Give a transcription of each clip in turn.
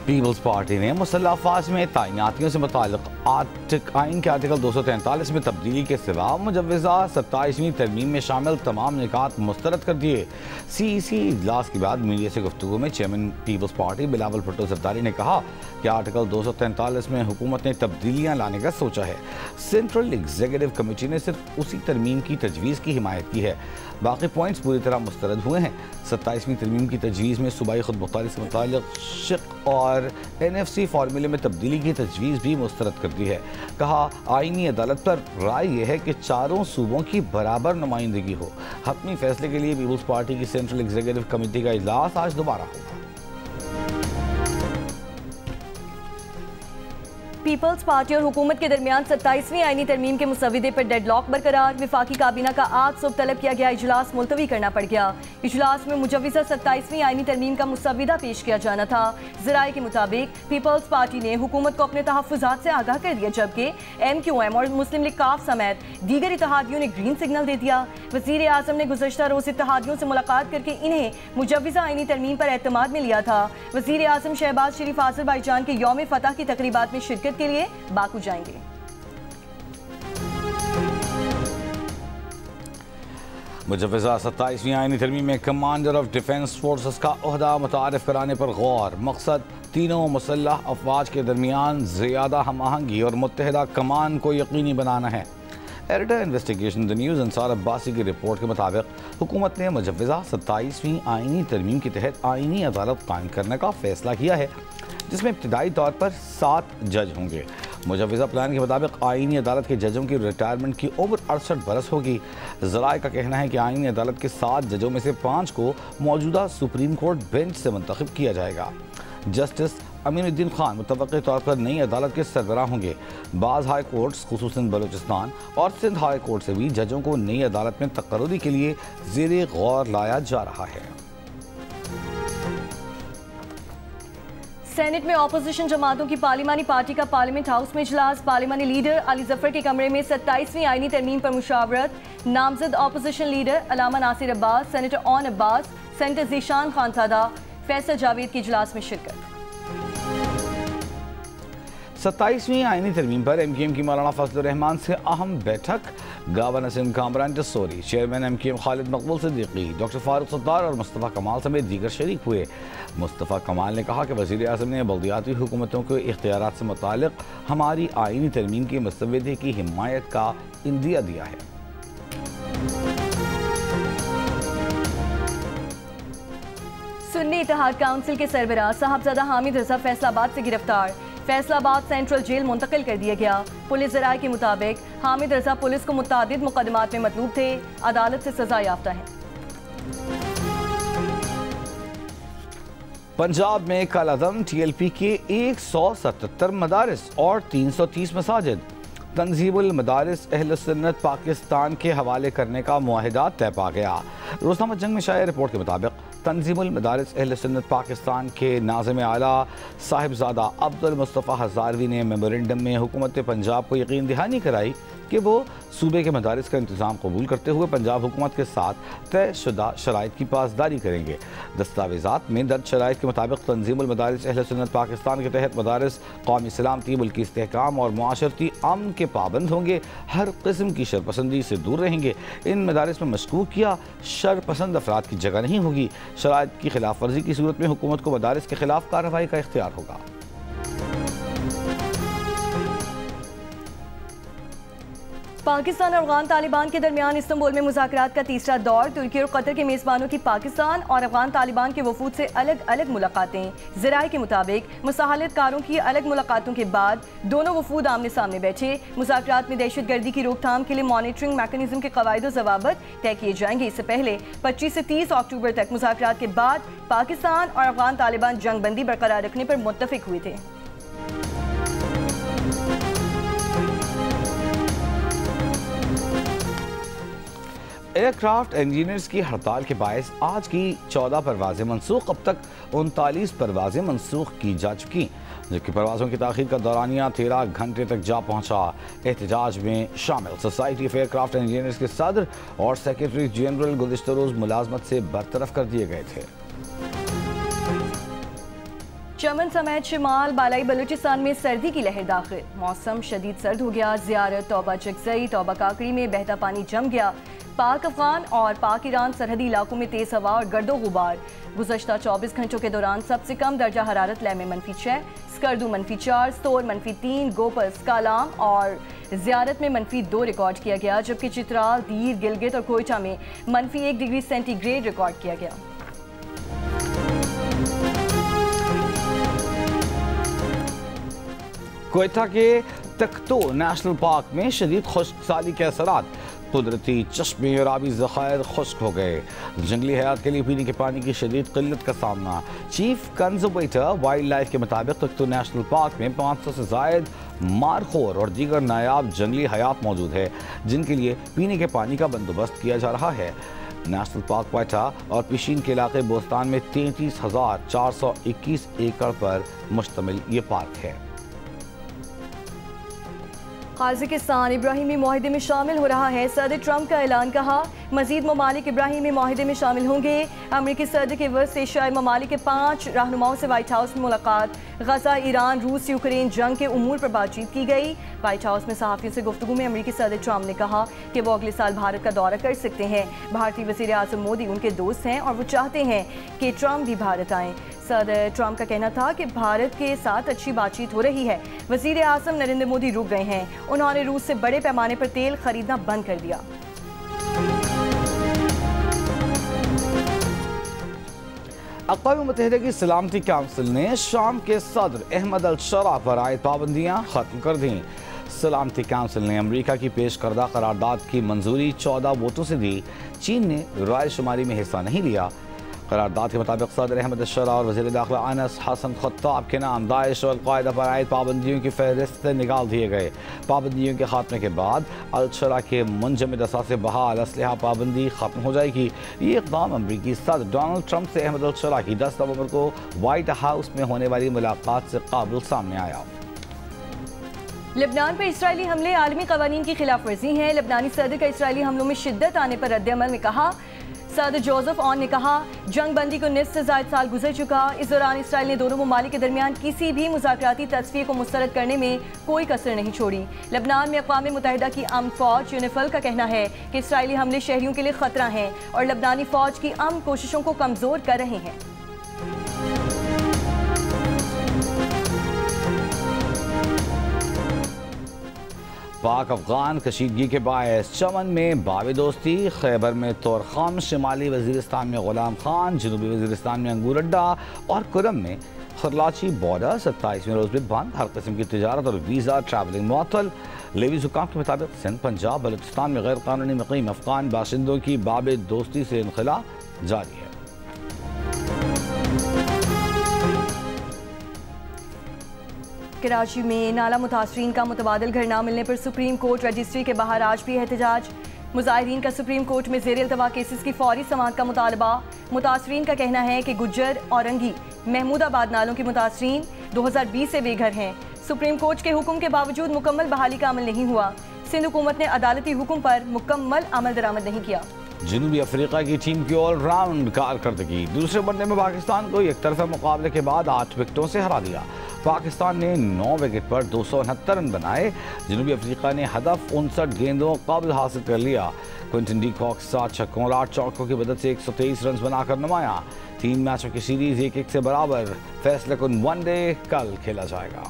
Peoples party ने मुसल्लह अफवाज में तैनातियों से मुताल्लिक़ आइन के आर्टिकल 243 में तब्दीली के सिवा मुजव्वज़ा 27वीं तरमीम में शामिल तमाम निकात मुस्तरद कर दिए। CEC इजलास के बाद मीडिया से गुफ्तगू में चेयरमैन पीपल्स पार्टी बिलावल भुट्टो ज़रदारी ने कहा कि आर्टिकल 243 में हुकूमत ने तब्दीलियाँ लाने का सोचा है। सेंट्रल एग्जीक्यूटिव कमेटी ने सिर्फ उसी तरमीम की तजवीज़ की हिमायत की है, बाकी पॉइंट्स पूरी तरह मुस्तरद हुए हैं। 27वीं तरमीम की तजवीज़ में सूबाई खुदमुख्तारी से मुताल्लिक़ शिक और NFC फार्मूले में तब्दीली की तजवीज़ भी मुस्तरद कर दी है। कहा आईनी अदालत पर राय यह है कि चारों सूबों की बराबर नुमाइंदगी हो। हतमी फैसले के लिए पीपल्स पार्टी की सेंट्रल एग्जीक्यूटिव कमेटी का इजलास आज दोबारा होगा। पीपल्स पार्टी और हुकूमत के दरमियान 27वीं आईनी तरमीम के मुसव्विदे पर डेडलॉक बरकरार। विफाकी काबीना का आज सुबह तलब किया गया इजलास मुलतवी करना पड़ गया। इजलास में मुजव्विज़ा 27वीं आईनी तरमीम का मुसव्विदा पेश किया जाना था। ज़राए के मुताबिक पीपल्स पार्टी ने हुकूमत को अपने तहफ़्फ़ुज़ात से आगाह कर दिया, जबकि MQM और मुस्लिम लीग काफ समेत दीगर इत्तेहादियों ने ग्रीन सिग्नल दे दिया। वज़ीर आज़म ने गुज़श्ता रोज़ इत्तेहादियों से मुलाकात करके इन्हें मुजव्विज़ा आईनी तरमीम पर एतमाद में लिया था। वज़ीर आज़म शहबाज शरीफ आज़रबाईजान के यौम फतह की तकरीबात में शिरकत के लिए बाकू जाएंगे। मुजव्वज़ा 27वीं आईनी तरमीम में कमांडर ऑफ डिफेंस फोर्सेस का ओहदा मुतारिफ कराने पर गौर। मकसद तीनों मुसल्लह अफवाज के दरमियान ज़्यादा हम आहंगी और मुत्तहिदा कमान को यकीनी बनाना है। Editor investigation the news Ansar Abbasi की रिपोर्ट के मुताबिक हुकूमत ने मुजव्वज़ा 27वीं आईनी तरमीम के तहत आईनी अदालत कायम करने का फैसला किया है, जिसमें इब्तदाई तौर पर 7 जज होंगे। मुजव्वज़ा प्लान के मुताबिक आईनी अदालत के जजों की रिटायरमेंट की उम्र 68 बरस होगी। ज़राए का कहना है कि आईनी अदालत के 7 जजों में से 5 को मौजूदा सुप्रीम कोर्ट बेंच से मुंतखब किया जाएगा। जस्टिस अमीनुद्दीन खान मुतवक्किल तौर पर नई अदालत के सरबराह होंगे। बाज़ हाई कोर्ट्स खुसूसन बलूचिस्तान और सिंध हाई कोर्ट से भी जजों को नई अदालत में तकर्रुरी के लिए ज़ेरे गौर लाया जा रहा है। सेनेट में अपोजिशन जमातों की पार्लिमानी पार्टी का पार्लियामेंट हाउस में इजलास। पार्लिमानी लीडर अली जफर के कमरे में 27वीं आईनी तरमीम पर मुशावरत। नामजद opposition leader Allama Nasir Abbas, senator Aun Abbas, senator Zeeshan Khanzada, Faisal Javed की इजलास में शिरकत। 27वीं आईनी तरमीम पर MQM की मौलाना फजलुर रहमान से अहम बैठक। Governor Sindh Kamran Tessori, chairman MQM Khalid Maqbool Siddiqui, doctor Farooq Sattar और मुस्तफ़ा कमाल समेत दीगर शरीक हुए। मुस्तफ़ा कमाल ने कहा कि वज़ीर आज़म ने बल्दियाती हुकूमतों के इख्तियारात से मुताल्लिक़ हमारी आईनी तरमीम के मुसव्विदे की हिमायत का इंदिया दिया है। सुन्नी इत्तेहाद काउंसिल के सरबराह साहबजादा हामिद रजा फैसलाबाद से गिरफ्तार। फैसलाबाद सेंट्रल जेल मुंतकिल कर दिया गया। पुलिस ज़राए के मुताबिक हामिद रजा पुलिस को मुतादिद मुकदमात में मतलूब थे, अदालत से सजा याफ्ता है। पंजाब में कल-अदम TLP के 177 मदारिस और 330 मसाजिद तंजीमुल मदारिस अहल सुन्नत पाकिस्तान के हवाले करने का मुआहिदा तय पा गया। रोज़नामा जंग में शाया रिपोर्ट के मुताबिक तंजीमुल मदारिस अहल सुन्नत पाकिस्तान के नाज़िम आला साहिबजादा अब्दुल मुस्तफ़ा हज़ारवी ने मेमोरेंडम में हुकूमत पंजाब को यकीन दहानी कराई कि वो सूबे के मदारिस का इंतज़ाम कबूल करते हुए पंजाब हुकूमत के साथ तयशुदा शराइत की पासदारी करेंगे। दस्तावेज़ात में दर्ज शराइत के मुताबिक तंजीमुल मदारिस अहल सुन्नत पाकिस्तान के तहत मदारिस कौमी सलामती, मुल्की इस्तेहकाम और मुआशरती अमन के पाबंद होंगे, हर किस्म की शरपसंदी से दूर रहेंगे। इन मदारिस में मशकूक या शरपसंद अफराद की जगह नहीं होगी। शराइत की खिलाफ वर्जी की सूरत में हुकूमत को मदारिस के खिलाफ कार्रवाई का इख्तियार होगा। पाकिस्तान और अफगान तालिबान के दरमियान इस्तांबुल में मुज़ाकरात का तीसरा दौर। तुर्की और कतर के मेज़बानों की पाकिस्तान और अफगान तालिबान के वफूद से अलग अलग मुलाकातें। ज़राए के मुताबिक मुसाहलतकारों की अलग मुलाकातों के बाद दोनों वफूद आमने सामने बैठे। मुज़ाकरात में दहशतगर्दी की रोकथाम के लिए मॉनिटरिंग मैकेनिज्म के कवायद व ज़वाबित तय किए जाएंगे। इससे पहले 25 से 30 अक्टूबर तक मुज़ाकरात के बाद पाकिस्तान और अफगान तालिबान जंगबंदी बरकरार रखने पर मुत्तफिक हुए थे। एयरक्राफ्ट इंजीनियर्स की हड़ताल के बायस आज की 14 परवाजें मनसूख। अब तक 39 परवाजें मनसूख की जा चुकी, जबकि परवाज़ों की ताख़ीर का दौरानिया 13 घंटे तक जा पहुंचा। एहतजाज में शामिल सोसाइटी ऑफ एयरक्राफ्ट इंजीनियर्स के सदर और सेक्रेटरी जनरल गुज़िश्ता रोज़ मुलाजमत से बरतरफ कर दिए गए थे। चमन समेत शिमाल बालाई बलूचिस्तान में सर्दी की लहर दाखिल। मौसम शदीद सर्द हो गया। ज़ियारत, तौबा चकजई, तौबा काकड़ी में बहता पानी जम गया। पाक अफगान और पाक ईरान सरहदी इलाकों में तेज़ हवा और गर्दो गुबार। गुज़श्ता 24 घंटों के दौरान सबसे कम दर्जा हरारत लेह में -6, स्कर्दू -4, स्तोर -3, गोपस, कालाम और ज़ियारत में -2 रिकॉर्ड किया गया, जबकि चित्राल, दीर, गिलगित और कोयटा में -1 डिग्री सेंटीग्रेड रिकॉर्ड किया गया। कोयटा के तख्तो नेशनल पार्क में शदीद खुश्कसाली के असरात, कुदरती चश्मे और आबी ज़खायर खुश्क हो गए। जंगली हयात के लिए पीने के पानी की शदीद किल्लत का सामना। चीफ कंजर्वेटर वाइल्ड लाइफ के मुताबिक तख्तो नेशनल पार्क में 500 से ज़ायद मारखोर और दीगर नायाब जंगली हयात मौजूद है, जिनके लिए पीने के पानी का बंदोबस्त किया जा रहा है। नेशनल पार्क क्वेटा और पिशीन के इलाके बोस्तान में 33,421 एकड़ पर मुश्तमिल ये पार्क है। काज़ाकिस्तान इब्राहिमी मुआहदे में शामिल हो रहा है। सदर ट्रंप का ऐलान, कहा मजीद ममालिक इब्राहिमी मुआहदे में शामिल होंगे। अमरीकी सदर के वस्त एशियाई ममालिक के 5 रहनुमाओं से व्हाइट हाउस में मुलाकात। गजा, ईरान, रूस, यूक्रेन जंग के उमूर पर बातचीत की गई। व्हाइट हाउस में सहाफ़ियों से गुफ्तगू में अमरीकी सदर ट्रंप ने कहा कि वो अगले साल भारत का दौरा कर सकते हैं। भारतीय वज़ीर आज़म मोदी उनके दोस्त हैं और वो चाहते हैं कि ट्रंप भी भारत आएँ। सदर ट्रंप का कहना था कि भारत के साथ अच्छी बातचीत हो रही है। वज़ीर आज़म नरेंद्र मोदी रुक गए हैं। उन्होंने रूस से बड़े पैमाने पर तेल खरीदना बंद कर दिया। अक़वाम मुत्तहिदा की सलामती काउंसिल ने शाम के सदर अहमद अल-शरा पर आयद पाबंदियाँ ख़त्म कर दी। सलामती काउंसिल ने अमरीका की पेश करदा करारदाद की मंजूरी 14 वोटों से दी। चीन ने राय शुमारी में हिस्सा नहीं लिया। करारदाद के मुताबिक सदर अहमद अल-शरा और वज़ीर दाखिला अनस हसन खत्ताब के नाम दाइश और अल-कायदा पर आयद पाबंदियों की फहरिस्त से निकाल दिए गए। पाबंदियों के खात्मे के बाद अल-शरा के मुंजमद असासे बहाल असलहा पाबंदी खत्म हो जाएगी। ये इक़दाम अमरीकी सदर डोनाल्ड ट्रंप से अहमद अल-शरा की 10 नवंबर को व्हाइट हाउस में होने वाली मुलाकात से काबिल सामने आया। लेबनान पर इसराइली हमले आलमी कवानीन की खिलाफ वर्जी हैं। लेबनानी सदर का इसराइली हमलों में शिद्दत आने पर रद्द-ए-अमल में कहा। सदर जोसेफ ऑन ने कहा जंग बंदी को 9 से ज़ायद साल गुजर चुका। इस दौरान इसराइल ने दोनों ममालिक के दरमियान किसी भी मुज़ाकराती तस्वीर को मुस्तरद करने में कोई कसर नहीं छोड़ी। लेबनान में अक़वाम मुत्तहिदा की अमन फ़ौज यूनिफिल का कहना है कि इसराइली हमले शहरियों के लिए ख़तरा हैं और लेबनानी फ़ौज की अमन कोशिशों को कमज़ोर कर रहे हैं। पाक अफगान कशीदगी के बायस चमन में बाब दोस्ती, खैबर में तोरखाम, शिमाली वजीरिस्तान में गुलाम खान, जनूबी वजीरिस्तान में अंगूर अड्डा और कुरम में खरलाची बॉर्डर 27वें रोज भी बंद। हर किस्म की तिजारत और वीज़ा ट्रैवलिंग मुअत्तल। लेवी हुकाम के मुताबिक सिंध, पंजाब, बलूचिस्तान में गैर कानूनी मुक़ीम अफगान बाशिंदों की बाब दोस्ती से इनखला जारी है। कराची में नाला मुतासरीन का मुतबादिल घर न मिलने पर सुप्रीम कोर्ट रजिस्ट्री के बाहर आज भी एहतजाज। मुजाहिरीन का सुप्रीम कोर्ट में ज़ेर इल्तवा केसेस की फौरी समाअत का मुतालबा। मुतासरीन का कहना है कि गुज्जर, औरंगी, महमूदाबाद नालों के मुतासरीन 2020 से बेघर हैं। सुप्रीम कोर्ट के हुक्म के बावजूद मुकम्मल बहाली का अमल नहीं हुआ। सिंध हुकूमत ने अदालती हुक्म पर मुकम्मल अमल दरामद नहीं किया। जनूबी अफ्रीका की टीम की ऑलराउंड कारकर्दगी। दूसरे वनडे में पाकिस्तान को एक तरफा मुकाबले के बाद 8 विकेटों से हरा दिया। पाकिस्तान ने 9 विकेट पर 269 रन बनाए। जनूबी अफ्रीका ने हदफ 59 गेंदों काबिल हासिल कर लिया। क्विंटन डी कॉक 7 छक्कों और 8 चौकों की मदद से 123 रन बनाकर नुमाया। 3 मैचों की सीरीज 1-1 से बराबर। फैसले कुन वनडे कल खेला जाएगा।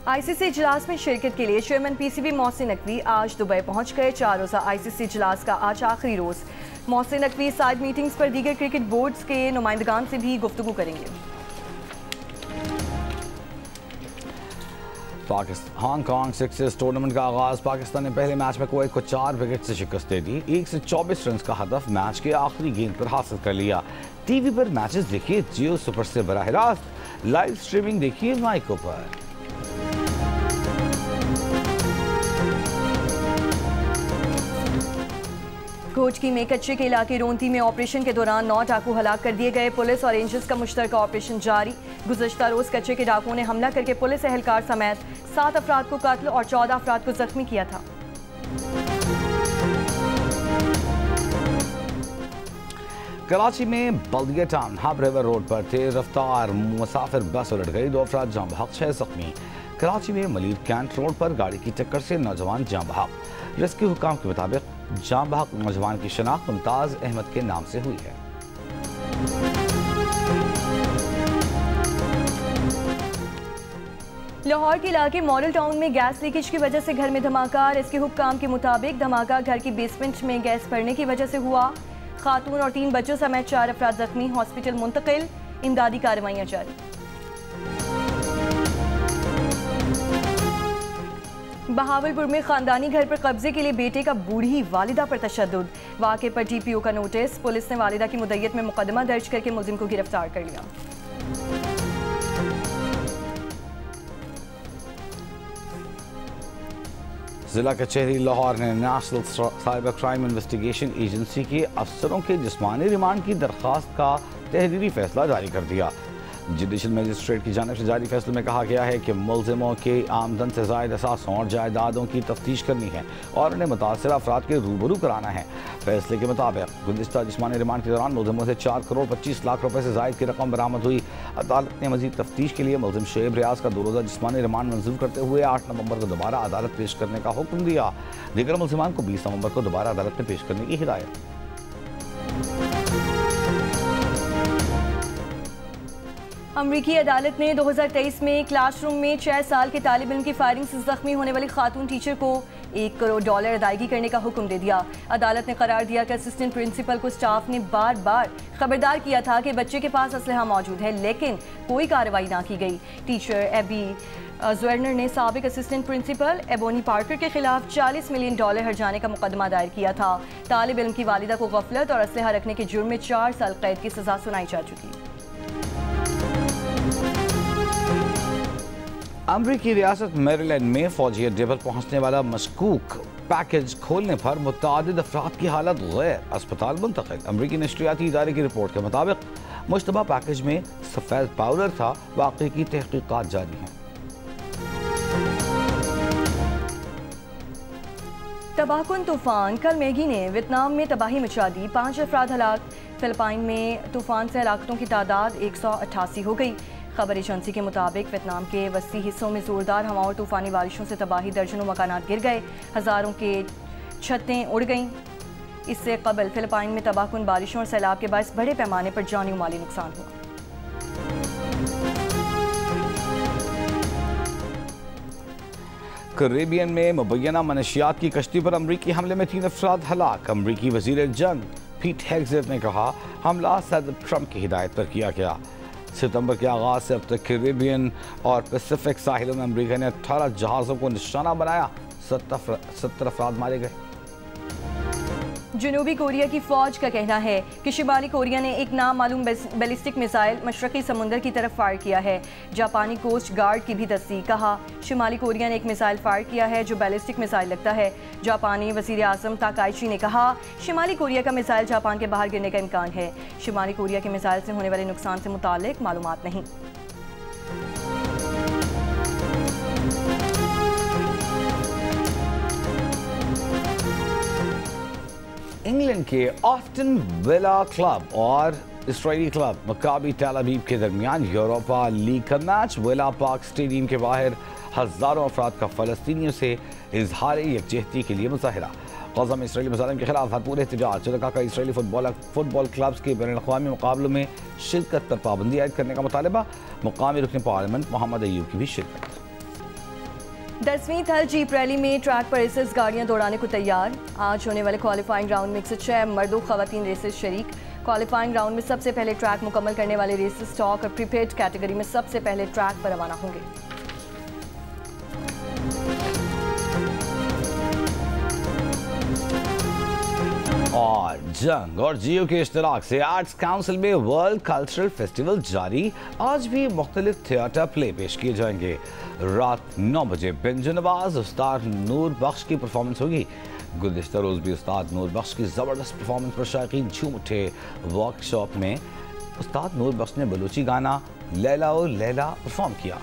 आईसीसी इजलास में शिरकत के लिए चेयरमैन पीसीबी मोहसिन नकवी आज दुबई पहुंच गए। 4 रोज़ा आईसीसी इजलास का आज आखिरी रोज़। मोहसिन नकवी साइड मीटिंग्स पर दीगर क्रिकेट बोर्ड्स के नुमाइंदगान से भी गुफ्तगू करेंगे। हांगकांग सिक्सेस टूर्नामेंट का आगाज। पाकिस्तान ने पहले मैच में कुवैत को 4 विकेट से शिकस्त दे दी। 1 से 24 रन का हदफ मैच के आखिरी गेंद पर हासिल कर लिया। टीवी पर मैचेस देखिए जियो सुपर से बराह रास्त। लाइव स्ट्रीमिंग देखिए माइको पर। कोचकी में कच्चे के इलाके रोंती में ऑपरेशन के दौरान 9 डाकू हलाक कर दिए गए। पुलिस और रेंजर्स का मुश्तरका ऑपरेशन जारी। गुज़श्ता रोज कच्चे के डाकुओं ने हमला करके पुलिस एहलकार समेत 7 अफराद को कत्ल और 14 अफराद को जख्मी किया था। कराची में बल्दिया टाउन हब रिवर रोड पर तेज रफ्तार मुसाफिर बस उलट गई, 2 अफराद जाँ बहक, 6 जख्मी। कराची में मलिर कैंट रोड पर गाड़ी की टक्कर से नौजवान जाँ बहक। रेस्क्यू हुकाम के मुताबिक जाँ बहक नौजवान की शनाख्त मुमताज अहमद के नाम से हुई है। लाहौर के इलाके मॉडल टाउन में गैस लीकेज की वजह से घर में धमाका। रेस्क्यू हुक्काम के मुताबिक धमाका घर की बेसमेंट में गैस भरने की वजह से हुआ। खातून और 3 बच्चों समेत 4 अफराद जख्मी, हॉस्पिटल मुंतकिल, इमदादी कार्रवाइयां जारी। बहावलपुर में खानदानी घर पर कब्जे के लिए बेटे का बूढ़ी वालिदा पर तशद्दुद। वाक़े पर TPO का नोटिस। पुलिस ने वालिदा की मुद्दत में मुकदमा दर्ज करके मुलजिम को गिरफ्तार कर लिया। जिला कचहरी लाहौर ने national cyber crime investigation agency के अफसरों के जिस्मानी रिमांड की दरख्वास्त का तहरीरी फैसला जारी कर दिया। जुडिशल मजिस्ट्रेट की जानिब से जारी फैसले में कहा गया है कि मुलजिमों के आमदन से ज़ायद असासों और जायदादों की तफ्तीश करनी है और उन्हें मुतासर अफराद के रूबरू कराना है। फैसले के मुताबिक गुज़िश्ता जिस्मानी रिमांड के दौरान मुलजिमों से 4 करोड़ 25 लाख रुपए से ज़ायद की रकम बरामद हुई। अदालत ने मजीद तफ्तीश के लिए मुलजिम शुएब रियाज का 2 रोज़ा जिस्मानी रिमांड मंजूर करते हुए 8 नवंबर को दोबारा अदालत पेश करने का हुक्म दिया। दीगर मुलजिमान को 20 नवंबर को दोबारा अदालत में पेश करने की हिदायत। अमरीकी अदालत ने 2023 में क्लासरूम में 6 साल के तालिब इल्म की फायरिंग से जख्मी होने वाली खातून टीचर को $1 करोड़ अदायगी करने का हुक्म दे दिया। अदालत ने करार दिया कि असिस्टेंट प्रिंसिपल को स्टाफ ने बार बार खबरदार किया था कि बच्चे के पास असलहा मौजूद है, लेकिन कोई कार्रवाई ना की गई। टीचर एबी ज़्वेरनर ने साबिक असिस्टेंट प्रिंसिपल एबोनी पार्कर के खिलाफ $40 मिलियन हर्जाने का मुकदमा दायर किया था। तालिब इल्म की वालिदा को गफलत और असलहा रखने के जुर्म में 4 साल कैद की सजा सुनाई जा चुकी। अमरीकी रियासत मेरीलैंड में फौजी अड्डे पर पहुंचने वाला मशकूक पैकेज खोलने पर मुतादिद अफराद की हालत गैर, अस्पताल मुंतकिल। अमरीकी नशरियाती इदारे की रिपोर्ट के मुताबिक मुश्तबा पैकेज में सफ़ेद पाउडर था। वाक़े की तहकीकात जारी हैं। तबाहकुन तूफान कल मैगी ने वियतनाम में तबाही मचा दी, 5 अफराद हलाक। फिलिपाइन में तूफान से हलाकतों की तादाद 188 हो गई। खबर एजेंसी के मुताबिक वियतनाम के वस्ती हिस्सों में जोरदार हवाओं और तूफानी बारिशों से तबाही, दर्जनों मकानात गिर गए, हज़ारों के छतें उड़ गईं। इससे कबल फिलिपाइन में तबाहकुन बारिशों और सैलाब के बायस बड़े पैमाने पर जानी और माली नुकसान हुआ। कैरेबियन में मुबैना मनशियात की कश्ती पर अमरीकी हमले में 3 अफराद हलाक। अमरीकी वज़ीर जंग पीट हेग्सेट ने कहा हमला सदर ट्रंप की हिदायत पर किया गया। सितंबर के आगाज से अब तक कैरेबियन और पैसिफिक साहिलों में अमेरिका ने 18 जहाज़ों को निशाना बनाया, 70 अफराद मारे गए। जनूबी कोरिया की फौज का कहना है कि शिमाली कोरिया ने एक नामालूम बैलिस्टिक मिसाइल मशरकी समुंदर की तरफ फायर किया है। जापानी कोस्ट गार्ड की भी तस्दीक। कहा शिमाली कोरिया ने एक मिसाइल फायर किया है जो बैलिस्टिक मिसाइल लगता है। जापानी वज़ीर आज़म ताकाइची ने कहा शिमाली कोरिया का मिसाइल जापान के बाहर गिरने का इम्कान है। शिमाली कोरिया के मिसाइल से होने वाले नुकसान से मुताल्लिक मालूमात नहीं। इंग्लैंड के ऑस्टन विला क्लब और इसराइली क्लब मकाबी तेल अवीव के दरमियान यूरोपा लीग का मैच विला पार्क स्टेडियम के बाहर हज़ारों अफराद का फ़लस्तीनियों से इजहार यकजहती के लिए मुजाहरा। गज़ा में इसराइली मुजालिम के खिलाफ भरपूर एहतजाज। जुल्का का इसराइली फुटबॉल क्लब्स के बैनुल-अक़वामी मुकाबलों में शिरकत पर पाबंदी आयद करने का मुतालबा। मुकामी रुकन पार्लियामेंट मोहम्मद अयूब की भी शिरकत। 10वीं थल जीप रैली में ट्रैक पर रेसेस गाड़ियां दौड़ाने को तैयार। आज होने वाले क्वालिफाइंग राउंड में 106 मर्दों ख़वातीन रेसेस शरीक। क्वालिफाइंग राउंड में सबसे पहले ट्रैक मुकम्मल करने वाले रेसेस स्टॉक और प्रीपेड कैटेगरी में सबसे पहले ट्रैक पर रवाना होंगे। और जंग और जियो के इश्तराक से आर्ट्स काउंसिल में वर्ल्ड कल्चरल फेस्टिवल जारी। आज भी मुख्तलिफ थिएटर प्ले पेश किए जाएंगे। रात 9 बजे बिंजो नवाज उस्ताद नूर बख्श की परफॉर्मेंस होगी। गुज़िश्ता रोज़ भी उस्ताद नूर बख्श की ज़बरदस्त परफॉर्मेंस पर शायकीन झूम उठे। वर्कशॉप में उस्ताद नूर बख्श ने बलूची गाना लैला ओ लैला परफॉर्म किया।